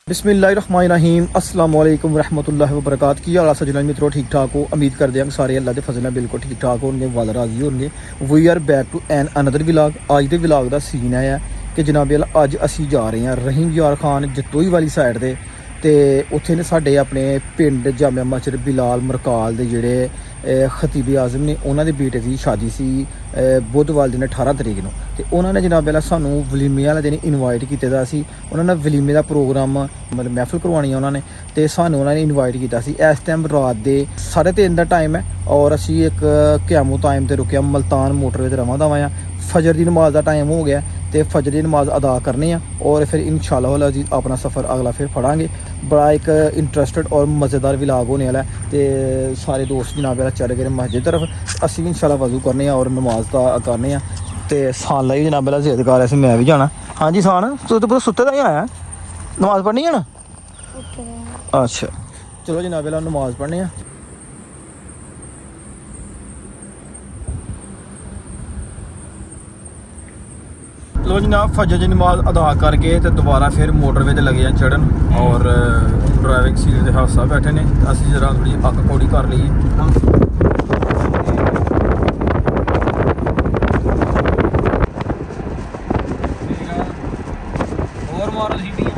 बिस्मिल्लाहिर्रहमानिर्रहीम अस्सलाम वालेकुम रहमतुल्लाहि व बरकात। की हाल सज्जनों मित्रों, ठीक ठाक हो? उम्मीद करते हैं सारे अल्लाह के फजल नाल बिल्कुल ठीक ठाक होंगे, वाल राजी होंगे। We are back to an another vlog. अज के व्लॉग का सीन है कि जनाब अज असी जा रहे हैं रहीम यार खान जतोई वाली साइड से। तो उत्थे ने साढ़े अपने पिंड जामिया मस्जिद बिलाल मरकाल के जोड़े खतीब आजम ने उन्होंने बेटे की शादी सी बुधवार दिन 18 तरीक को। तो उन्होंने जनाब वाला सानू वलीमे वाले दिन इनवाइट किया सी। उन्होंने वलीमे का प्रोग्राम मतलब महफिल करवानी उन्होंने, तो सानू उन्होंने इनवाइट किया सी। इस टाइम रात के 3:30 का टाइम है और असी एक क्यामो टाइम पर रुके मुल्तान मोटरवे रवा दवा आ। फजर की नमाज का टाइम हो गया तो फजर की नमाज अदा करने और फिर इंशाअल्लाह अजीज अपना सफ़र अगला फिर फड़ांगे। बड़ा एक इंटरस्टेड और मज़ेदार व्लॉग होने वाला है। तो सारे दोस्त जनाब वाला चले गए मस्जिद तरफ। असी भी इंशाअल्लाह वजू करने और नमाज का करने। तो सान लाई जनाब वाला जिद कर रहा मैं भी जाना। हाँ जी सान, तू तो पूरा सुत्ते का ही आया, नमाज पढ़नी है ना? अच्छा चलो जनाब वाला नमाज पढ़ने। लो जनाब फजर की नमाज अदा करके तो दोबारा फिर मोटरवे ते लगे चढ़न और ड्राइविंग सीट के हादसा बैठे ने। असी जरा थोड़ी अक कौड़ी कर लीए। और मारो सीटियां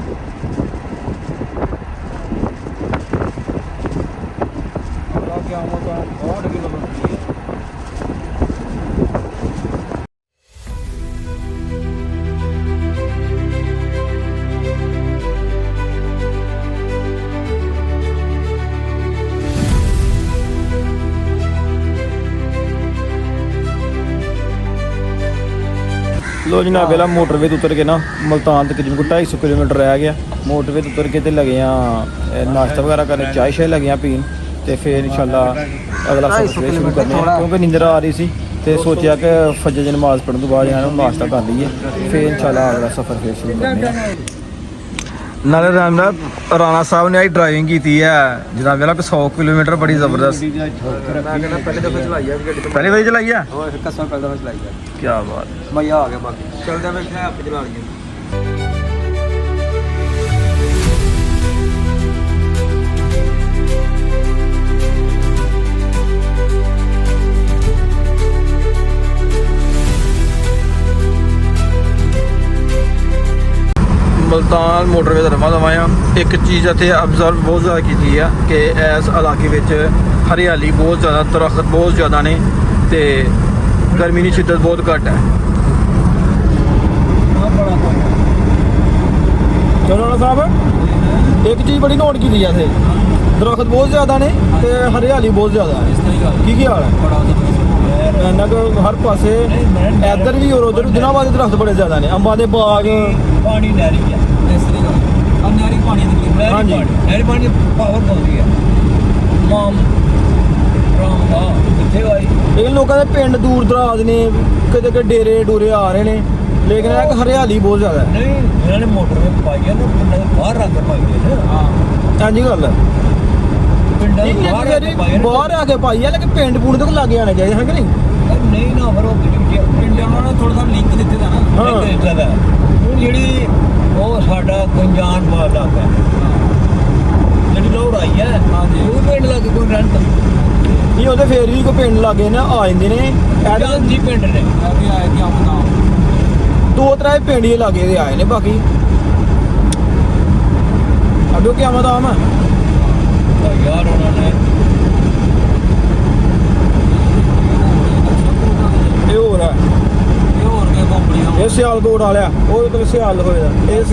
क्या होता बहुत किलोमीटर। लो जनाब पहला मोटरवे तो उतर के ना मुल्तान तकरीबन को 250 किलोमीटर रह गया। मोटरवे तो उतर के तो लगे नाश्ता वगैरह करने, चाय शाय लगे पीन। तो फिर इंशाल्लाह अगला सफर शुरू करने क्योंकि नींदर आ रही सी। तो सोचा कि फजर की नमाज पढ़ने तो बाद नाश्ता कर लीए फिर इंशाल्लाह अगला सफर फिर शुरू करने। नाले राणा साहब ने ड्राइविंग की है जनाब मेरा 100 किलोमीटर, बड़ी जबरदस्त। पहली बार चलाई है, क्या बात, मजा आ गया। बाकी चलते आप चला लिए। मुल्तान मोटरवे रवा दवा आ। एक चीज़ इतने ऑबजर्व बहुत ज़्यादा की है कि इस इलाके में हरियाली बहुत ज़्यादा, दरख्त बहुत ज़्यादा ने, तो गर्मी की शिद्दत बहुत घट है। चलो साहब एक चीज़ बड़ी नोट की है, दरख्त बहुत ज़्यादा ने तो हरियाली बहुत ज़्यादा है। की हाल है इन्ना हर पासे इधर भी और उधर जनाबाद दरख्त बड़े ज़्यादा ने, अंबा के बाग, पानी नहरी है, नहरी पानी हाँ जी नहरी पानी पावर पहुंची है। लेकिन लोगों के पिंड दूर दराज ने, कदे डेरे डूरे आ रहे हैं, लेकिन एक हरियाली बहुत ज़्यादा है। नहीं इन्होंने मोटरवे पाई है ना, बाहर रंग पाई है। हाँ जी गल बाहर आके पाई है, लेकिन पिंड पुंड तो लागे आने चाहिए है कि नहीं? नहीं ना फिर पिंड उन्होंने थोड़ा सा लिंक दिते था ना जी वो साडा गंजान बाल इलाका जी लोड़ आई है। हाँ जी वो पिंड लागे कोई रेंट नहीं होते, फिर भी कोई पिंड लागे ना आ जाते हैं जी। पिंड ने आए क्या बताओ 2-3 पिंड ही लागे दे आए ने, बाकी अड्डो क्या मदाम है यार उन्होंने ये सियालकोट वाले वो तो सियाल हो एयर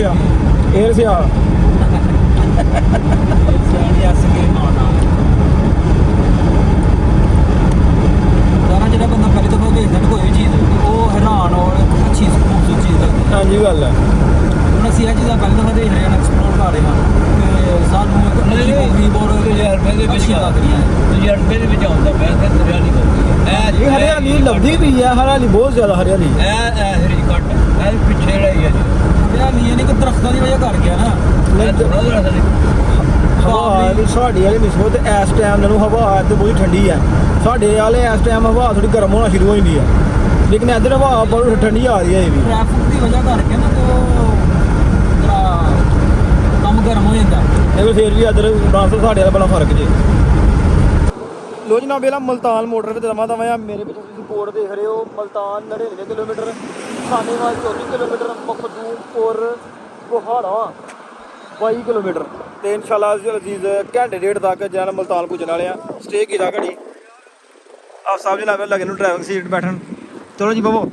सियाल जो बंदा पहले दफा भेजता कोई भी चीज़ वो हैरान और अच्छी खूबसूरत चीज़ लगती है। हाँ जी गल है हम असी यह चीज़ा पहले दफा देख रहे हैं, एक्सप्लोर कर रहे हैं। सानू हरियाली लगती भी है, हरियाली बहुत ज़्यादा हरियाली पिछे हरियाली नहीं कि दरख्तों की वजह कर गया ना। हवा साड़ी वाली निस्बत इस टाइम नालों हवा तो बहुत ठंडी है। साढ़े वाले इस टाइम हवा थोड़ी गर्म होना शुरू हो जाती है, लेकिन इधर हवा बहुत ठंडी आ रही है। ट्रैफिक की वजह करके ना तो ਗਰਮ ਹੋ ਜਾਂਦਾ। ਇਹ ਫਿਰ ਵੀ ਇੱਧਰ ਡਾਂਸ ਸਾਡੇ ਦਾ ਬੜਾ ਫਰਕ ਜੇ। ਲੋ ਜਨਾਬ ਇਹਲਾ ਮਲਤਾਨ ਮੋਟਰ ਤੇ ਦਮਾ ਦਮਾ ਆ। ਮੇਰੇ ਪਿੱਛੇ ਤੁਸੀਂ ਬੋਰਡ ਦੇਖ ਰਹੇ ਹੋ, Multan 99 kilometre, Sanewal 24 kilometre, Makhdumpur Buhara 22 kilometre. ਤੇ ਇਨਸ਼ਾਅੱਲਾ ਅਜ਼ੀਜ਼ ਘੰਟੇ ਡੇਢ ਤੱਕ ਜਨਾਬ ਮਲਤਾਨ ਪੁੱਜਣ ਵਾਲੇ ਆ। ਸਟੇ ਕੀਤਾ ਘੜੀ ਆਪ ਸਾਹਿਬ ਜਨਾਬ ਲੱਗੇ ਨੂੰ ਡਰਾਈਵਿੰਗ ਸੀਟ ਬੈਠਣ। ਚਲੋ ਜੀ ਬਵੋ।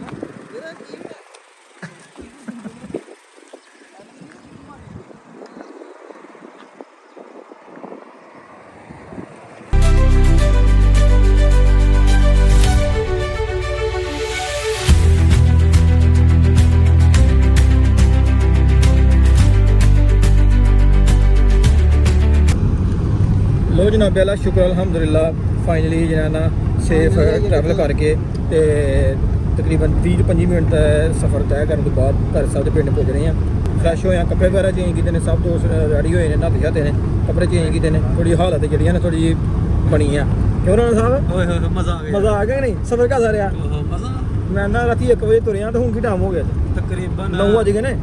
ਲੋ ਜਨਾਬ ਅੱਲਾ ਸ਼ੁਕਰ ਅਲਹਮਦੁਲਿਲਾ ਫਾਈਨਲੀ ਜਿਹੜਾ ਨਾ ਸੇਫ ਟਰੈਵਲ ਕਰਕੇ ਤੇ ਤਕਰੀਬਨ 20-25 ਮਿੰਟ ਦਾ ਸਫ਼ਰ ਤੈਅ ਕਰਨ ਤੋਂ ਬਾਅਦ ਘਰ ਸਾਹਿਬ ਦੇ ਪਿੰਡ ਪਹੁੰਚ ਰਹੇ ਹਾਂ। ਫਰੈਸ਼ ਹੋਏ ਆ, ਕੱਪੜੇ ਵਗੈਰਾ ਚੇਂਜ ਕੀਤੇ ਨੇ, ਸਭ ਦੋਸਤ ਰੈਡੀ ਹੋਏ ਨੇ, ਨਹਾਤੇ ਸ਼ਾਤੇ ਨੇ, ਕੱਪੜੇ ਚੇਂਜ ਕੀਤੇ ਨੇ। ਥੋੜੀ ਹਾਲਤ ਜਿਹੜੀਆਂ ਨੇ ਥੋੜੀ ਬਣੀ ਆ। ਕਿਉਂ ਰਾਣਾ ਸਾਹਿਬ ਓਏ ਹੋਏ ਮਜ਼ਾ ਆ ਗਿਆ। ਮਜ਼ਾ ਆ ਗਿਆ ਨਹੀਂ? ਸਫ਼ਰ ਕਿਹਦਾ ਰਿਹਾ? ਮਜ਼ਾ। ਮੈਂ ਨਾ ਰਾਤੀ 1 ਵਜੇ ਤੁਰਿਆ ਤੇ ਹੁਣ ਕੀ ਟਾਈਮ ਹੋ ਗਿਆ? ਤਕਰੀਬਨ 9 ਵਜ ਗਏ ਨੇ।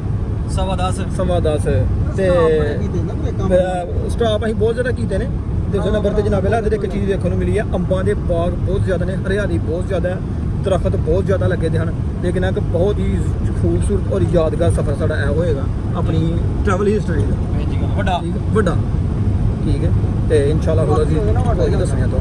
10:15 ਤੇ ਸਟਾਪ ਅਸੀਂ ਬਹੁਤ ਜ਼ਿਆਦਾ ਕੀਤੇ ਨੇ। ਦੂਸਰੇ ਨੰਬਰ ਤੇ ਜਨਾਬ ਇਹਦੇ ਇੱਕ ਚੀਜ਼ ਦੇਖਣ ਨੂੰ ਮਿਲੀ ਆ, ਅੰਬਾਂ ਦੇ ਬਾਗ ਬਹੁਤ ਜ਼ਿਆਦਾ ਨੇ, ਹਰਿਆਲੀ ਬਹੁਤ ਜ਼ਿਆਦਾ ਹੈ, ਦਰਖਤ ਬਹੁਤ ਜ਼ਿਆਦਾ ਲੱਗੇ ਦੇ ਹਨ। ਲੇਕਿਨ ਇੱਕ ਬਹੁਤ ਹੀ ਖੂਬਸੂਰਤ ਔਰ ਯਾਦਗਾਰ ਸਫ਼ਰ ਸਾਡਾ ਇਹ ਹੋਏਗਾ ਆਪਣੀ ਟਰੈਵਲ ਹਿਸਟਰੀ ਦਾ। ਵੱਡਾ ਠੀਕ ਹੈ। ਤੇ ਇਨਸ਼ਾਅੱਲਾ ਹੋਰ ਅਸੀਂ ਦੱਸਣੇ ਤੋਂ।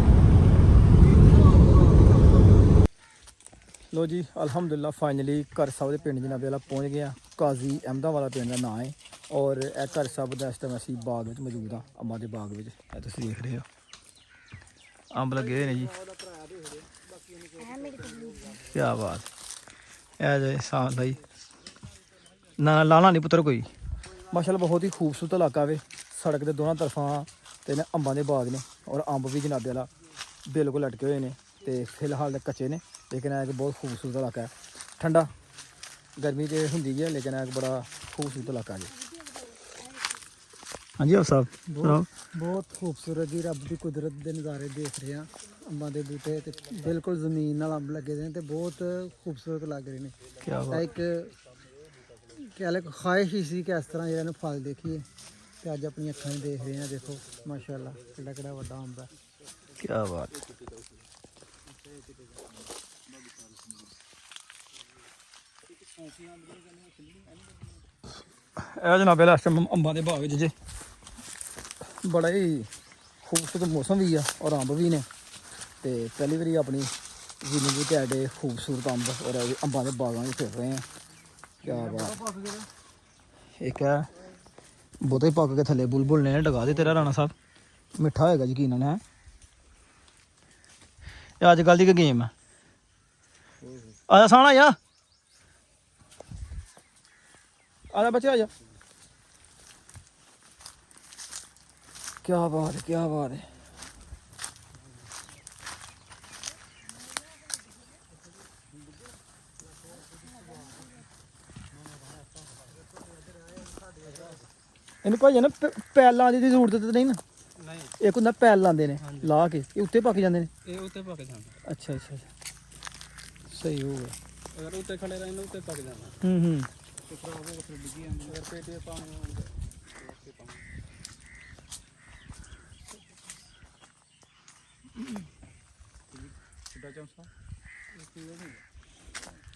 ਲੋ ਜੀ ਅਲਹਮਦੁਲਿਲਾ ਫਾਈਨਲੀ ਘਰ ਸਾਹਿਬ ਦੇ ਪਿੰਡ ਜਨਾਬ ਵਾਲਾ ਪਹੁੰਚ ਗਿਆ। ਕਾਜ਼ੀ ਅਹਿਮਦਾਵਾਲਾ ਪਿੰਡ ਦਾ ਨਾਂ ਹੈ ਔਰ ਇਹ ਘਰ ਸਾਹਿਬ ਦਾ ਇਸ ਟਾਈਮ ਅਸੀਂ ਬਾਗ ਵਿੱਚ ਮੌਜੂਦ ਹਾਂ, ਅੰਬਾਂ ਦੇ ਬਾਗ ਵਿੱਚ। ਇਹ ਤੁਸੀਂ ਦੇਖ ਰਹੇ ਹੋ ਅੰਬ ਲੱਗੇ ਹੋਏ ਨੇ ਜੀ। ਕੀ ਬਾਤ। ਇਹ ਜੇ ਸਾਲ ਦਾ ਜੀ ਨਾ ਲਾਣਾ ਨਹੀਂ ਪੁੱਤਰ ਕੋਈ। ਮਾਸ਼ਾਅੱਲਾ ਬਹੁਤ ਹੀ ਖੂਬਸੂਰਤ ਇਲਾਕਾ ਵੇ। ਸੜਕ ਦੇ ਦੋਨਾਂ ਤਰਫਾਂ ਤੇ ਨੇ ਅੰਬਾਂ ਦੇ ਬਾਗ ਨੇ ਔਰ ਅੰਬ ਵੀ ਜਨਾਬ ਵਾਲਾ ਬਿਲਕੁਲ ਲਟਕੇ ਹੋਏ ਨੇ ਤੇ ਫਿਲਹਾਲ ਕੱਚੇ ਨੇ। ਲੇਕਿਨ ਇਹ ਬਹੁਤ ਖੂਬਸੂਰਤ ਇਲਾਕਾ ਹੈ। ਠੰਡਾ गर्मी तो होंगी है लेकिन एक बड़ा खूबसूरत इलाका जी। हाँ जी आप साहब बहुत खूबसूरत जी। रब की कुदरत के नज़ारे देख रहे हैं। अंबा के बूटे तो बिल्कुल जमीन नाल अंब लगे ने तो बहुत खूबसूरत लग रहे हैं। क्या एक कह लो ख्वाहिश ही सी कि इस तरह जो फल देखिए तो अज अपनी अखां देख रहे हैं। देखो माशाअल्लाह कितना कितना वड्डा अंब है। क्या बात। जनाब इस टाइम अंबा के बाग जे बड़ा ही खूबसूरत मौसम भी है और अंब भी ने। तो पहली बारी अपनी जिंदगी के एडे खूबसूरत अंब और अंबा के बागों में फिर रहे हैं। क्या बात। एक है बहुते पक के थले बुलबुल ने डगा दे तेरा राणा साहब। मिठा होएगा यकीनन है। अजकल की गेम है। आजा साना या आजा बच्चे आजा। क्या बात है क्या बात है। इन भाई ना पैलां दी जरूरत तो नहीं ना? नहीं एक हुंदा पैल लांदे ने ला के ये उत्ते पक जांदे ने। ये उत्ते पक जांदे। अच्छा अच्छा सही हो गया। अगर उत्ते खड़े रहने उत्ते पक जाना। खराब हो फिर डिगी आंदी अगर पेटे पानी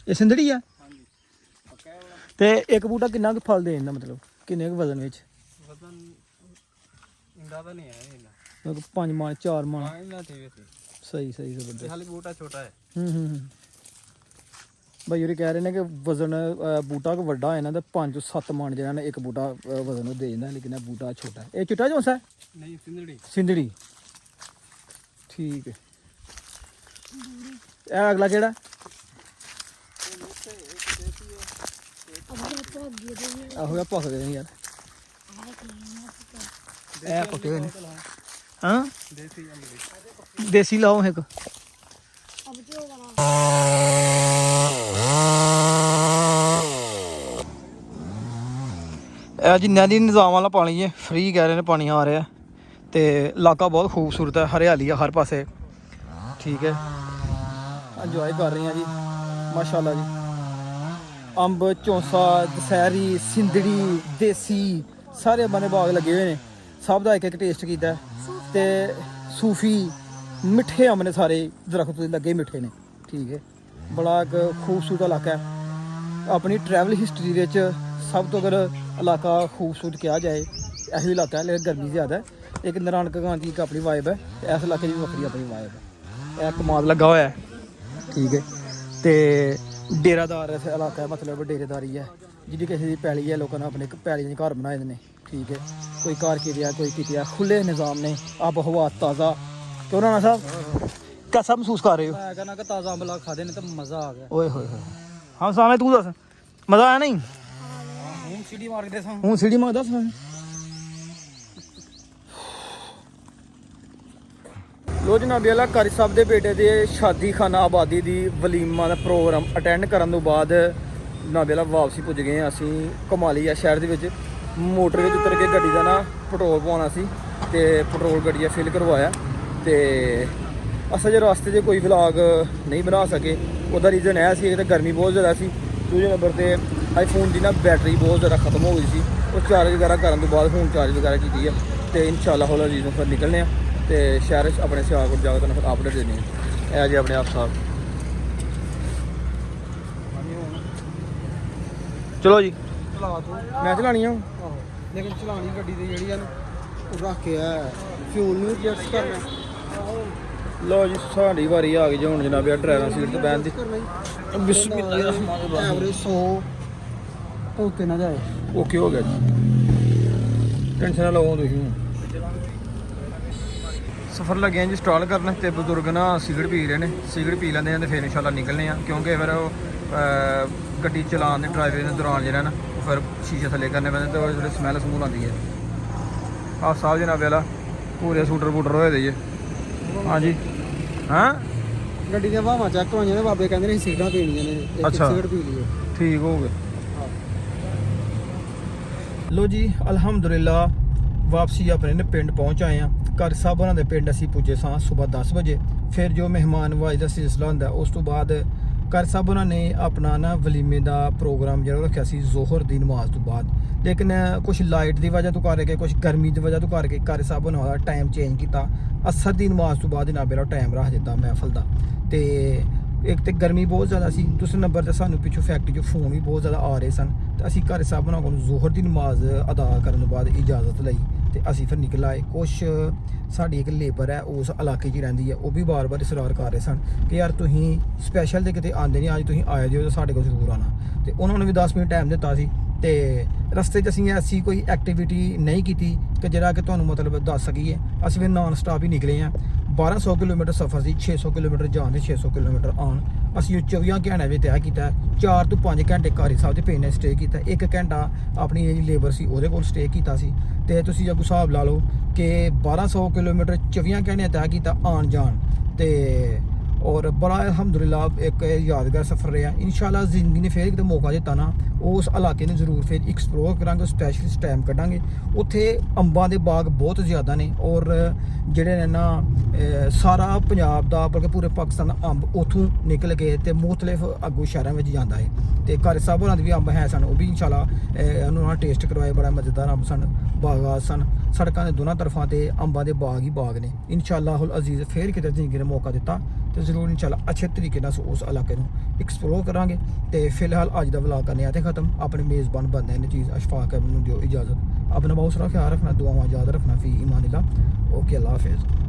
ये सिंधड़ी है। ते एक बूटा कितना फल देना मतलब किन्ने वजन विच? वजन इंदा तो नहीं है इना। 5 मन 4 मन। हां इना थे वैसे। सही सही जबरदस्त। खाली बूटा छोटा है। भाई ये कह रहे हैं कि वजन बूटा को वड्डा है ना तो 5-7 मन जो ना एक बूटा वजन दे देना। लेकिन बूटा छोटा है। ये चिट्टा जो है नहीं सिंधड़ी। सिंधड़ी ठीक है। अगला केड़ा आहो यार पक गए यार। ए पके हुए हाँ देसी लाओ एक। जिन्ना दी निज़ाम वाला पानी है फ्री कह रहे हैं पानी आ रहा है। तो इलाका बहुत खूबसूरत है हरियाली है हर पासे। ठीक है इंजॉय कर रहे हैं जी माशाल्लाह जी। अंब चौंसा दशहरी सिंधड़ी देसी ਸਾਰੇ ਅੰਬਾਂ ਦੇ ਬਾਗ ਲੱਗੇ ਹੋਏ ਨੇ, ਸਭ ਦਾ ਇੱਕ ਇੱਕ ਟੇਸਟ ਕੀਤਾ ਤੇ ਸੂਫੀ ਮਿੱਠੇ ਅੰਬ ਨੇ, ਸਾਰੇ ਦਰਖਤ ਲੱਗੇ ਮਿੱਠੇ ਨੇ। ਠੀਕ ਹੈ, ਬੜਾ ਇੱਕ ਖੂਬਸੂਰਤ ਇਲਾਕਾ ਹੈ। ਆਪਣੀ ਟਰੈਵਲ ਹਿਸਟਰੀ ਵਿੱਚ ਸਭ ਤੋਂ ਅਗਰ ਇਲਾਕਾ ਖੂਬਸੂਰਤ ਕਿਹਾ ਜਾਏ ਇਹੀ ਇਲਾਕਾ ਹੈ, ਲੇਕਿਨ ਗਰਮੀ ਜ਼ਿਆਦਾ ਹੈ। ਇੱਕ ਨਾਨਕ ਗਾਂਧੀ ਇੱਕ ਆਪਣੀ ਵਾਈਬ ਹੈ, ਤੇ ਇਸ ਇਲਾਕੇ ਦੀ ਵੀ ਵੱਖਰੀ ਆਪਣੀ ਵਾਈਬ ਹੈ। ਇਹ ਕਮਾਦ ਲੱਗਾ ਹੋਇਆ ਹੈ। ਠੀਕ ਹੈ, ਤੇ ਡੇਰਾਦਾਰ ਇਲਾਕਾ ਹੈ, ਮਤਲਬ ਡੇਰੇਦਾਰੀ ਹੈ। ਜਿਹਦੀ ਕਿਸੇ ਦੀ ਪੈਲੀ ਹੈ, ਲੋਕਾਂ ਨੇ ਆਪਣੇ ਪੈਲੀਆਂ ਦੇ ਘਰ ਬਣਾਏ ਨੇ। ਠੀਕ ਹੈ, ਕੋਈ ਘਰ ਕਿਰਿਆ ਕੋਈ ਕਿਰਿਆ, ਖੁੱਲੇ ਨਿਜ਼ਾਮ ਨੇ, ਆਬ ਹਵਾ ਤਾਜ਼ਾ। ਕਿਉਂ ਰਾਣਾ ਸਾਹਿਬ कैसा महसूस कर रहे हो? मैं कहना कि ताज़ा अमला खा देने तो मज़ा आ गया। ओए होए होए, हाँ सामने तू दस मज़ा आया नहीं? हूँ सीढ़ी मार के दस हूँ सीढ़ी मार दस। लो जनाबी अल्लाह कारी साहब के बेटे के शादी खाना आबादी की वलीमा का प्रोग्राम अटेंड करने तो बाद जनाबी अल्लाह वापसी पुज गए। असी कमाली शहर के मोटर में उतर के गड्डी का ना पेट्रोल पवाना सी, ते पेट्रोल गड्डी फिल करवाया। तो असल जो रास्ते 'ਚ कोई व्लॉग नहीं बना सके, उसका रीज़न है सी, एक तो गर्मी बहुत ज़्यादा सी, दूजे नंबर पर आईफोन की ना बैटरी बहुत ज़्यादा खत्म हो गई सी। और चार्ज वगैरह करने तो बाद फोन चार्ज वगैरह की है। तो इंशाल्लाह हौला अजीज़ों फिर निकलने तो शहर अपने सियालकोट जाकर फिर अपडेट देने है जी अपने आप साहब। चलो जी चला तू मैं चलानी हूँ, लेकिन चलानी गड्डी दी जेहड़ी है रख के है फ्यूल नहीं एडजस्ट करना। लो जी साड़ी वारी आ गई जी हूँ जनाब ड्राइवर सीट तो बहन की। बिस्मिल्लाह एवरेज 100 तो उत्ते ना जाए। ओके हो गया जी, टेंशन ना लो तुम। सफ़र लगे हैं जी स्टाल करने, तो बजुर्ग ना सिगरट पी रहे हैं, सिगरट पी लेंगे तो फिर इंशाल्लाह निकलने हैं। क्योंकि फिर गड्डी चलाने के ड्राइविंग के दौरान जो ना फिर शीशे थले करने पैंदे, तो थोड़ी स्मैल समूल आती है। हाँ साहब जनाब वाला पूरे सूटर बूटर होए दे जी। हाँ जी हाँ गड्डी दी हवा चेक करवाइयां, बाबे कहंदे ने सीटां पीणियां ने, एक अच्छा। सिगरट पी लियो। ठीक हो गया। लो जी अलहमदुलिल्लाह वापसी अपने ने पिंड पहुँच आए हैं। घर साहब होना दे पिंड असी पुजे सां सुबह 10 बजे। फिर जो मेहमान नवाजी का सिलसिला होंदा उस तो बाद घर साहब होना ने अपना ना वलीमे का प्रोग्राम जो रखा सी जोहर दी नमाज तो बाद, लेकिन कुछ लाइट की वजह तो करके कुछ गर्मी की वजह तो करके घर साहब होना टाइम चेंज किया। असर की नमाज तो बाद जनाब मेरा टाइम रख दिता महफल का। तो एक तो गर्मी बहुत ज़्यादा सी, दूसरे नंबर पर सानू पिछों फैक्ट्री जो फोन भी बहुत ज़्यादा आ रहे सन। तो असी घर साहब होना को जोहर की नमाज अदा करने तो बाद इजाज़त लई तो असी फिर निकल आए। कुछ साड़ी एक लेबर है उस इलाके च रहिंदी है, वो भी बार बार इसरार कर रहे सन कि यार तुसीं स्पैशल तो किते आंदे नहीं, अज तुसीं आए जो तो साढ़े को जरूर आना। तो उन्होंने भी 10 मिनट टाइम दिता सी। तो रस्ते असीं ऐसी कोई एक्टिविटी नहीं की कि जिहड़ा कि तुहानूं मतलब दस सकीए। असीं फिर नॉन स्टॉप ही निकले हैं। 1200 किलोमीटर सफ़र से 600 किलोमीटर जान 600 किलोमीटर आन। असीं 24 घंटे में तय किया। 4 तो 5 घंटे कारी साहब के पिंड ने स्टे किया, 1 घंटा अपनी लेबर सी उहदे कोल स्टे किया सी। ते तुसीं जब हिसाब ला लो कि 1200 किलोमीटर 24 घंटे तय किया आन जान। तो और बड़ा अलहमदुलिल्लाह एक यादगार सफ़र रहा। इंशाल्लाह जिंदगी ने फिर एक मौका दिता ना उस इलाके ने जरूर फिर एक्सप्लोर करांगे, स्पैशलिस्ट टाइम कढ़ांगे। उत्थे अंबां दे बाग बहुत ज़्यादा ने और जिहड़े ने ना सारा पंजाब दा बल्कि पूरे पाकिस्तान दा अंब उत्थों निकल के ते मुख्तलिफ अगों शहरां विच जांदा है। ते घर साहब होरां दे भी अंब है सन, वो भी इंशाल्लाह उन्होंने टेस्ट करवाए, बड़ा मज़ेदार अंब सन, बागात सन। सड़कों के दोनों तरफा ते अंबां दे बाग ही बाग ने। इंशाल्लाह अजीज़ फिर किते जिंदगी ने मौका दिता तो जरूर इंशाल्लाह अच्छे तरीके नाल उस इलाके को एक्सप्लोर करांगे। तो फिलहाल अज का व्लॉग करने आते खत्म। अपने मेज़बान बंदे ने चीज़ अशफाक दियो इजाज़त। अपना बहुत सारा ख्याल रखना, दुआवां याद रखना। फी ईमानिल्लाह। ओके अल्लाह हाफिज़।